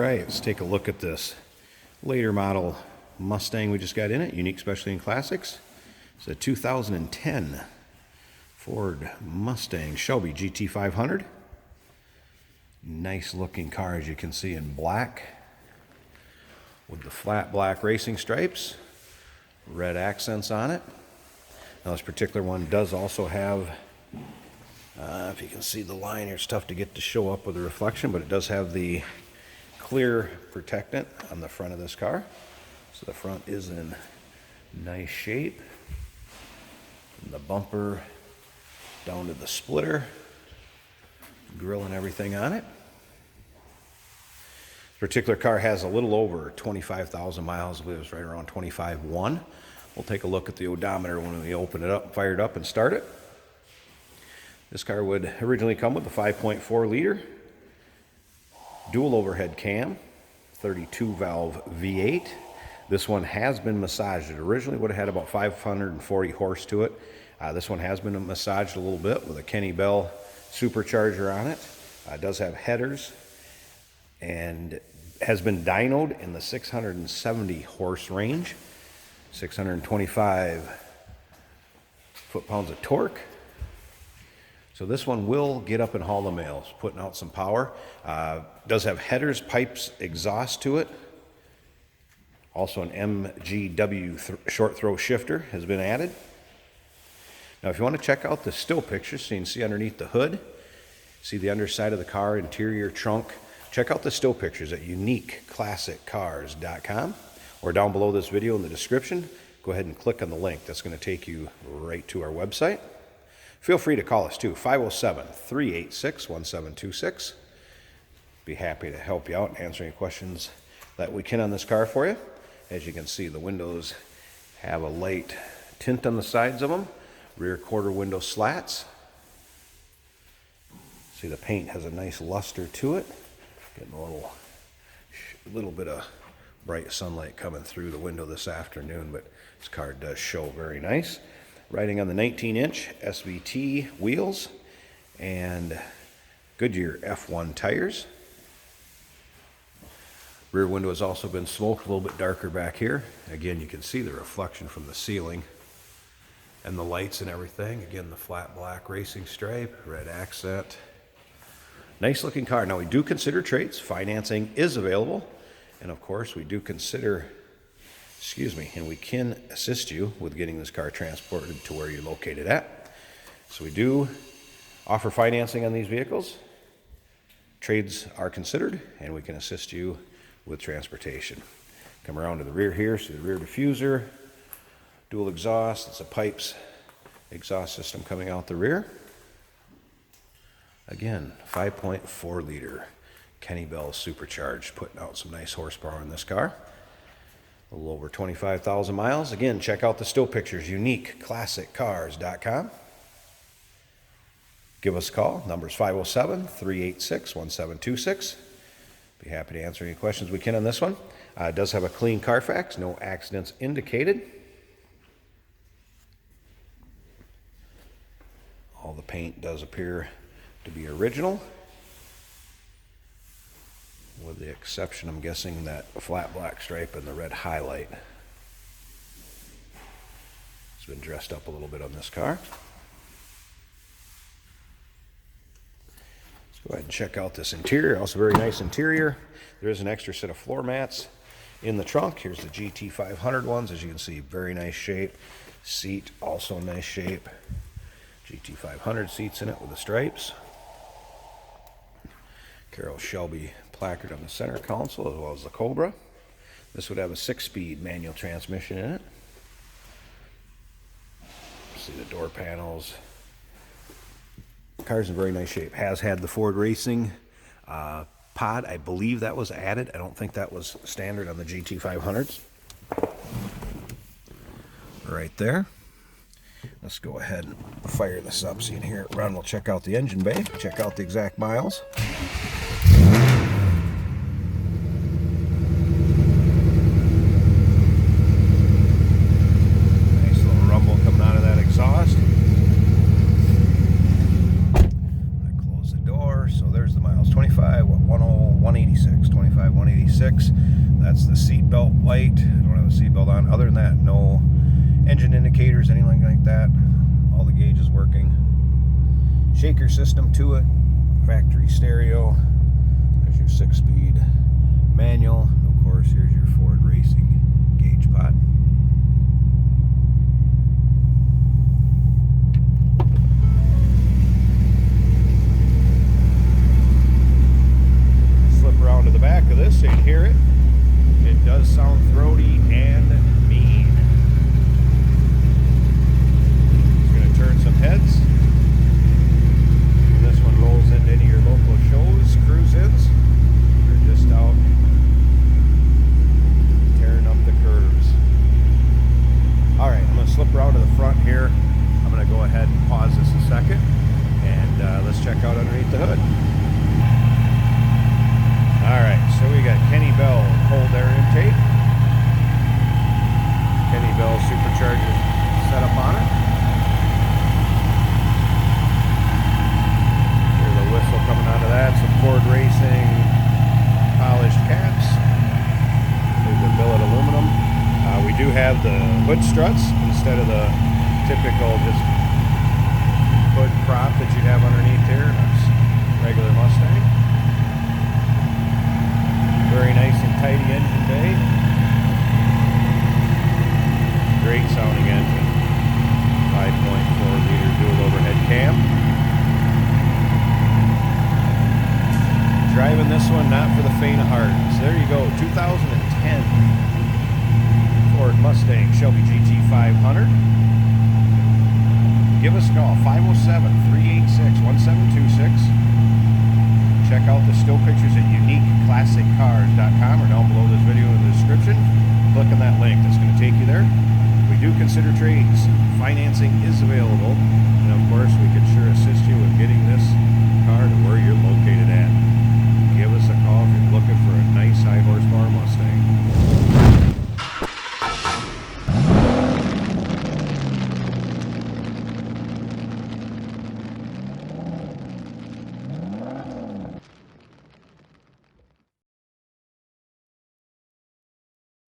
right, let's take a look at this later model Mustang we just got in it, unique specialty and classics. It's a 2010 Ford Mustang Shelby GT500. Nice looking car, as you can see, in black with the flat black racing stripes, red accents on it. Now this particular one does also have, if you can see the line here, it's tough to get to show up with the reflection, but it does have the clear protectant on the front of this car. So the front is in nice shape. And the bumper down to the splitter, grill and everything on it. This particular car has a little over 25,000 miles. I believe it's right around 25.1. We'll take a look at the odometer when we open it up, fire it up, and start it. This car would originally come with a 5.4 liter dual overhead cam, 32 valve V8. This one has been massaged. It originally would have had about 540 horse to it. This one has been massaged a little bit with a Kenny Bell supercharger on it. It does have headers and has been dynoed in the 670 horse range, 625 foot-pounds of torque. So this one will get up and haul the mail, putting out some power. Does have headers, pipes, exhaust to it. Also an MGW short throw shifter has been added. Now if you want to check out the still pictures so you can see underneath the hood, see the underside of the car, interior, trunk, check out the still pictures at uniqueclassiccars.com or down below this video in the description. Go ahead and click on the link. That's going to take you right to our website. Feel free to call us too, 507-386-1726. Be happy to help you out and answer any questions that we can on this car for you. As you can see, the windows have a light tint on the sides of them. Rear quarter window slats. See, the paint has a nice luster to it. Getting a little bit of bright sunlight coming through the window this afternoon, but this car does show very nice. Riding on the 19-inch SVT wheels and Goodyear F1 tires. Rear window has also been smoked, a little bit darker back here. Again, you can see the reflection from the ceiling and the lights and everything. Again, the flat black racing stripe, red accent. Nice looking car. Now we do consider trades. Financing is available. And of course, we do consider, and we can assist you with getting this car transported to where you're located at. So we do offer financing on these vehicles. Trades are considered, and we can assist you with transportation. Come around to the rear here, see the rear diffuser, dual exhaust. It's a pipes exhaust system coming out the rear. Again, 5.4 liter Kenny Bell supercharged, putting out some nice horsepower in this car. A little over 25,000 miles. Again, check out the still pictures, uniqueclassiccars.com. Give us a call. Number is 507-386-1726. Be happy to answer any questions we can on this one. It does have a clean Carfax, no accidents indicated. All the paint does appear to be original, with the exception, I'm guessing, that flat black stripe and the red highlight. It's been dressed up a little bit on this car. Go ahead and check out this interior. Also very nice interior. There is an extra set of floor mats in the trunk. Here's the GT500 ones. As you can see, very nice shape. Seat, also nice shape. GT500 seats in it with the stripes. Carroll Shelby placard on the center console, as well as the Cobra. This would have a 6-speed manual transmission in it. See the door panels. Car's in very nice shape. Has had the Ford Racing pod. I believe that was added. I don't think that was standard on the GT500s. Right there. Let's go ahead and fire this up so you can hear it run. We'll check out the engine bay, check out the exact miles. Nice little rumble coming out of that exhaust. Close the door. So there's the miles. 25, 186, 25, 186. indicators, anything like that. All the gauges working. Shaker system to it. Factory stereo. There's your 6-speed manual. Of course, here's your Ford Racing gauge pod. Slip around to the back of this so you can hear it. It does sound throaty and mean. It's going to turn some heads. When this one rolls into any of your local shows, cruise-ins, or just out tearing up the curves. Alright, I'm going to slip around to the front here. I'm going to go ahead and pause this a second, and let's check out underneath the hood. Alright, so we got Kenny Bell cold air intake. Kenny Bell supercharger set up on it. Here's a whistle coming out of that. Some Ford Racing polished caps. There's the billet aluminum. We do have the hood struts instead of the typical just hood prop that you'd have underneath here. That's regular Mustang. Very nice and tidy engine bay. Great sounding engine. 5.4 liter dual overhead cam. Driving this one not for the faint of heart. So there you go, 2010 Ford Mustang Shelby GT500. Give us a call, 507-386-1726. Check out the still pictures at uniqueclassiccars.com or down below this video in the description. Click on that link, that's going to take you there. We do consider trades. Financing is available, and of course we could sure assist you with getting this car to where you